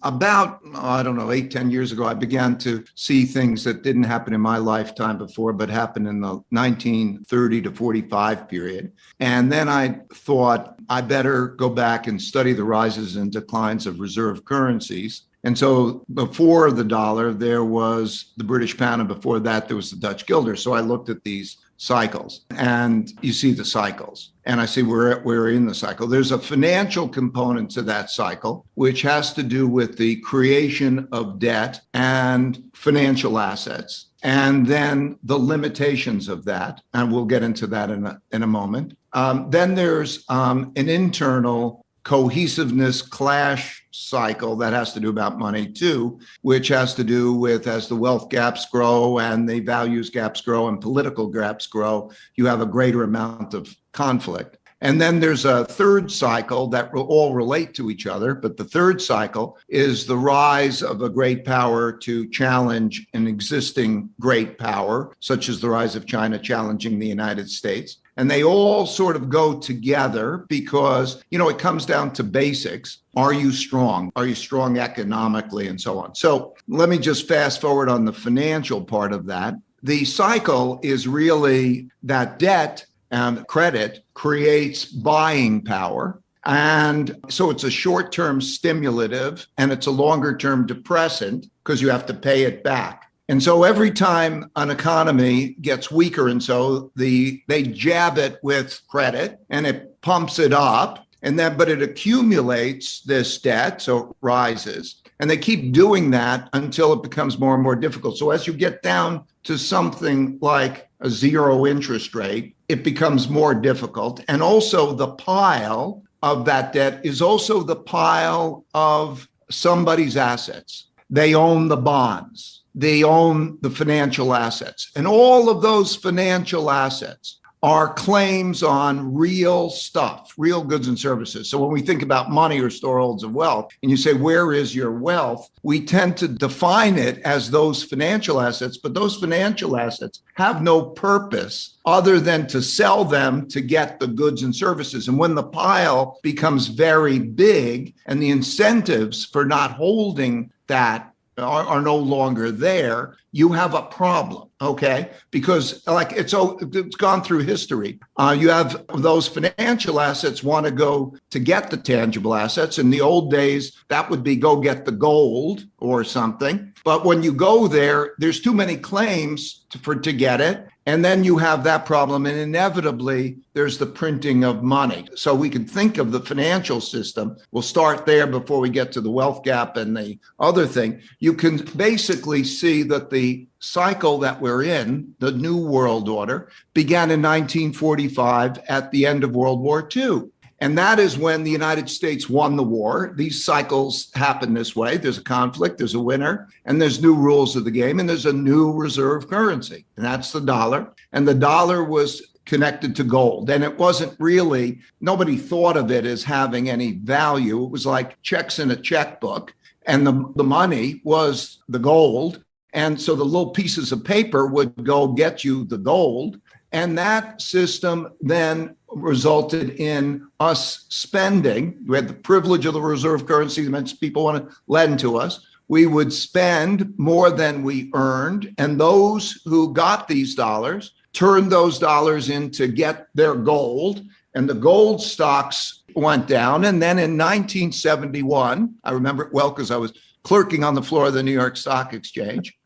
About, I don't know, 8, 10 years ago, I began to see things that didn't happen in my lifetime before, but happened in the 1930 to 45 period. And then I thought I better go back and study the rises and declines of reserve currencies. And so before the dollar, there was the British pound, and before that, there was the Dutch guilder. So I looked at these cycles, and you see the cycles. And I see we're in the cycle. There's a financial component to that cycle, which has to do with the creation of debt and financial assets, and then the limitations of that. And we'll get into that in a moment. Then there's an internal cohesiveness clash cycle that has to do about money too, which has to do with as the wealth gaps grow and the values gaps grow and political gaps grow, you have a greater amount of conflict. And then there's a third cycle that will all relate to each other. But the third cycle is the rise of a great power to challenge an existing great power, such as the rise of China challenging the United States. And they all sort of go together because, it comes down to basics. Are you strong? Are you strong economically and so on? So let me just fast forward on the financial part of that. The cycle is really that debt and credit creates buying power. And so it's a short-term stimulative and it's a longer-term depressant because you have to pay it back. And so every time an economy gets weaker, and so they jab it with credit and it pumps it up, but it accumulates this debt, so it rises. And they keep doing that until it becomes more and more difficult. So as you get down to something like a zero interest rate, it becomes more difficult. And also the pile of that debt is also the pile of somebody's assets. They own the bonds. They own the financial assets. And all of those financial assets are claims on real stuff, real goods and services. So when we think about money or storeholds of wealth, and you say, where is your wealth? We tend to define it as those financial assets, but those financial assets have no purpose other than to sell them to get the goods and services. And when the pile becomes very big and the incentives for not holding that are no longer there, you have a problem, okay? Because it's gone through history. You have those financial assets want to go to get the tangible assets. In the old days, that would be go get the gold or something. But when you go there, there's too many claims to get it. And then you have that problem. And inevitably, there's the printing of money. So we can think of the financial system. We'll start there before we get to the wealth gap and the other thing. You can basically see that the cycle that we're in, the New World Order, began in 1945 at the end of World War II. And that is when the United States won the war. These cycles happen this way. There's a conflict, there's a winner, and there's new rules of the game, and there's a new reserve currency, and that's the dollar. And the dollar was connected to gold. And it wasn't really, nobody thought of it as having any value. It was like checks in a checkbook, and the money was the gold. And so the little pieces of paper would go get you the gold. And that system then resulted in us spending. We had the privilege of the reserve currency. That means people want to lend to us. We would spend more than we earned. And those who got these dollars turned those dollars in to get their gold. And the gold stocks went down. And then in 1971, I remember it well because I was clerking on the floor of the New York Stock Exchange.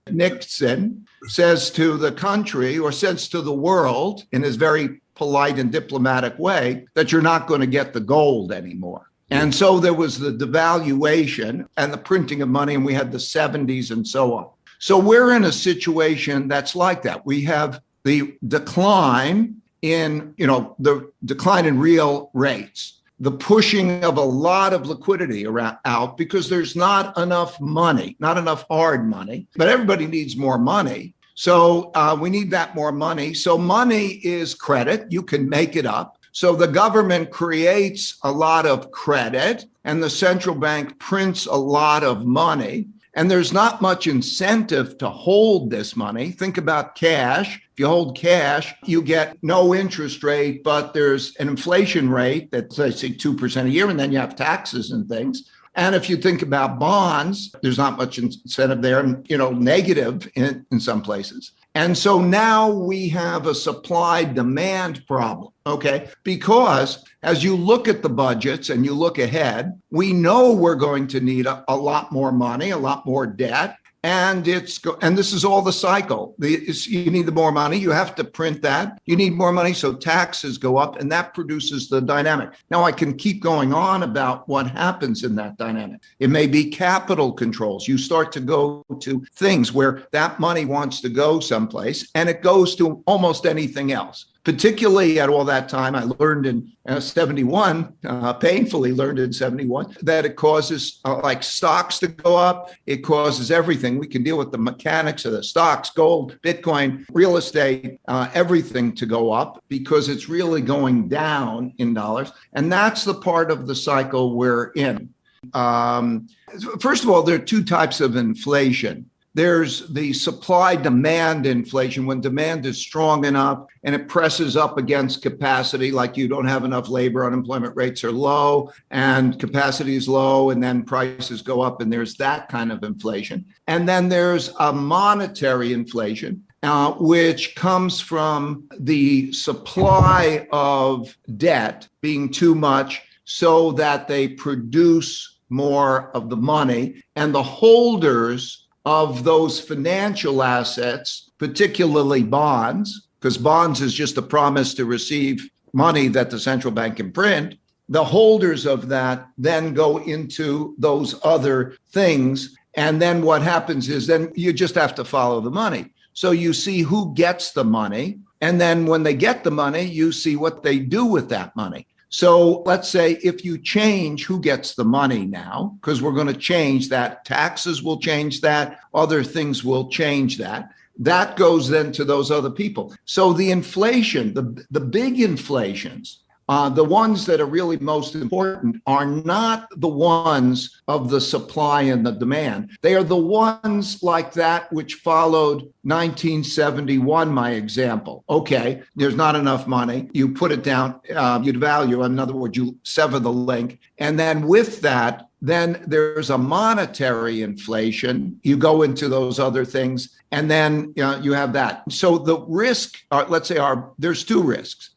Nixon says to the country, or says to the world in his very polite and diplomatic way, that you're not going to get the gold anymore. And so there was the devaluation and the printing of money, and we had the 70s and so on. So we're in a situation that's like that. We have the decline in, the decline in real rates, the pushing of a lot of liquidity out because there's not enough money, not enough hard money, but everybody needs more money. So we need that more money. So money is credit. You can make it up. So the government creates a lot of credit and the central bank prints a lot of money. And there's not much incentive to hold this money. Think about cash. If you hold cash, you get no interest rate, but there's an inflation rate that's, let's say, 2% a year, and then you have taxes and things. And if you think about bonds, there's not much incentive there, and negative in some places. And so now we have a supply demand problem, okay? Because as you look at the budgets and you look ahead, we know we're going to need a lot more money, a lot more debt. And this is all the cycle. You need the more money. You have to print that. You need more money, so taxes go up, and that produces the dynamic. Now, I can keep going on about what happens in that dynamic. It may be capital controls. You start to go to things where that money wants to go someplace, and it goes to almost anything else. Particularly at all that time, I learned in 71, painfully learned in 71, that it causes like stocks to go up. It causes everything. We can deal with the mechanics of the stocks, gold, Bitcoin, real estate, everything to go up because it's really going down in dollars. And that's the part of the cycle we're in. First of all, there are two types of inflation. There's the supply demand inflation when demand is strong enough and it presses up against capacity, like you don't have enough labor, unemployment rates are low and capacity is low, and then prices go up, and there's that kind of inflation. And then there's a monetary inflation, which comes from the supply of debt being too much so that they produce more of the money, and the holders of those financial assets, particularly bonds, because bonds is just a promise to receive money that the central bank can print. The holders of that then go into those other things. And then what happens is then you just have to follow the money. So you see who gets the money. And then when they get the money, you see what they do with that money. So let's say if you change who gets the money now, because we're going to change that, taxes will change that, other things will change that. That goes then to those other people. So the inflation, the big inflations, the ones that are really most important are not the ones of the supply and the demand. They are the ones like that which followed 1971, my example. Okay, there's not enough money. You put it down, you devalue. In other words, you sever the link. And then with that, then there's a monetary inflation. You go into those other things, and then you have that. So the risk, let's say there's two risks.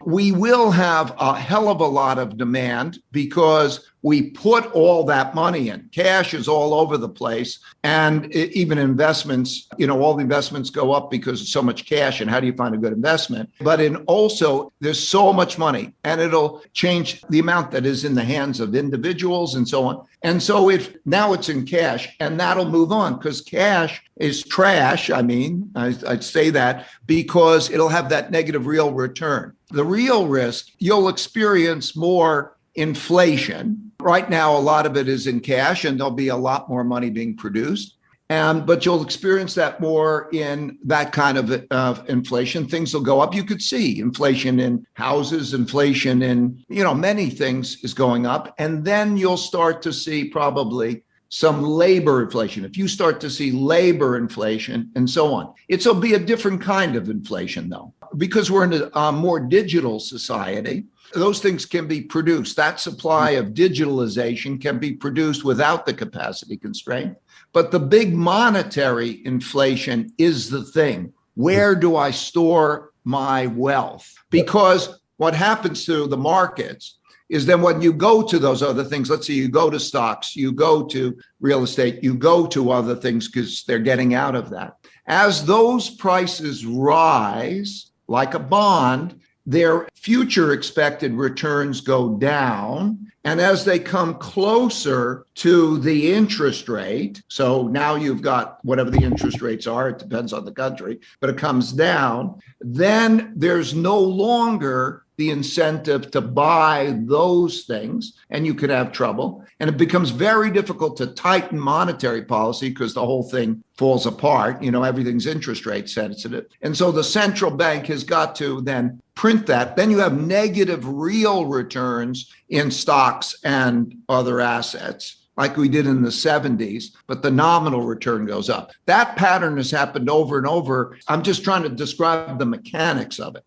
We will have a hell of a lot of demand because we put all that money in. Cash is all over the place. And even investments, all the investments go up because of so much cash. And how do you find a good investment? But also, there's so much money, and it'll change the amount that is in the hands of individuals and so on. And so now it's in cash, and that'll move on because cash is trash. I'd say that because it'll have that negative real return. The real risk, you'll experience more inflation. Right now, a lot of it is in cash, and there'll be a lot more money being produced. But you'll experience that more in that kind of inflation. Things will go up. You could see inflation in houses, inflation in, many things is going up. And then you'll start to see probably some labor inflation. If you start to see labor inflation and so on, it'll be a different kind of inflation, though, because we're in a more digital society. Those things can be produced. That supply of digitalization can be produced without the capacity constraint. But the big monetary inflation is the thing. Where do I store my wealth? Because what happens to the markets is then when you go to those other things, let's say you go to stocks, you go to real estate, you go to other things because they're getting out of that. As those prices rise, like a bond, their future expected returns go down. And as they come closer to the interest rate, so now you've got whatever the interest rates are, it depends on the country, but it comes down, then there's no longer the incentive to buy those things, and you could have trouble. And it becomes very difficult to tighten monetary policy because the whole thing falls apart. Everything's interest rate sensitive. And so the central bank has got to then print that. Then you have negative real returns in stocks and other assets, like we did in the 70s, but the nominal return goes up. That pattern has happened over and over. I'm just trying to describe the mechanics of it.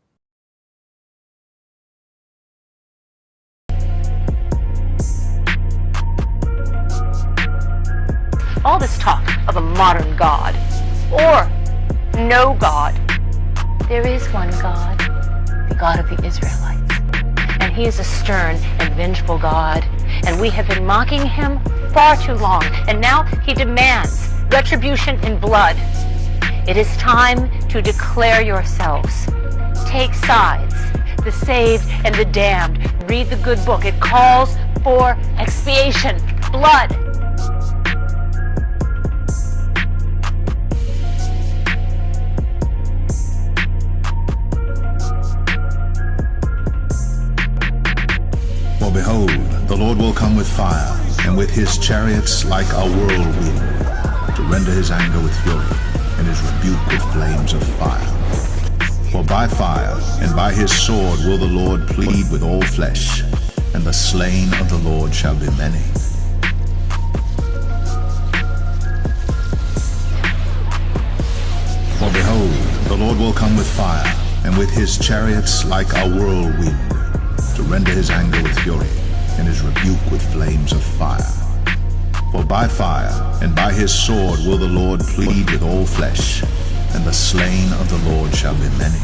all this talk of a modern God or no God, there is one God, the God of the Israelites. And he is a stern and vengeful God, and we have been mocking him far too long, and now he demands retribution in blood. It is time to declare yourselves. Take sides, the saved and the damned. Read the good book. It calls for expiation, blood. For behold, the Lord will come with fire, and with his chariots like a whirlwind, to render his anger with fury, and his rebuke with flames of fire. For by fire and by his sword will the Lord plead with all flesh, and the slain of the Lord shall be many. For behold, the Lord will come with fire, and with his chariots like a whirlwind, to render his anger with fury, and his rebuke with flames of fire. For by fire and by his sword will the Lord plead with all flesh, and the slain of the Lord shall be many.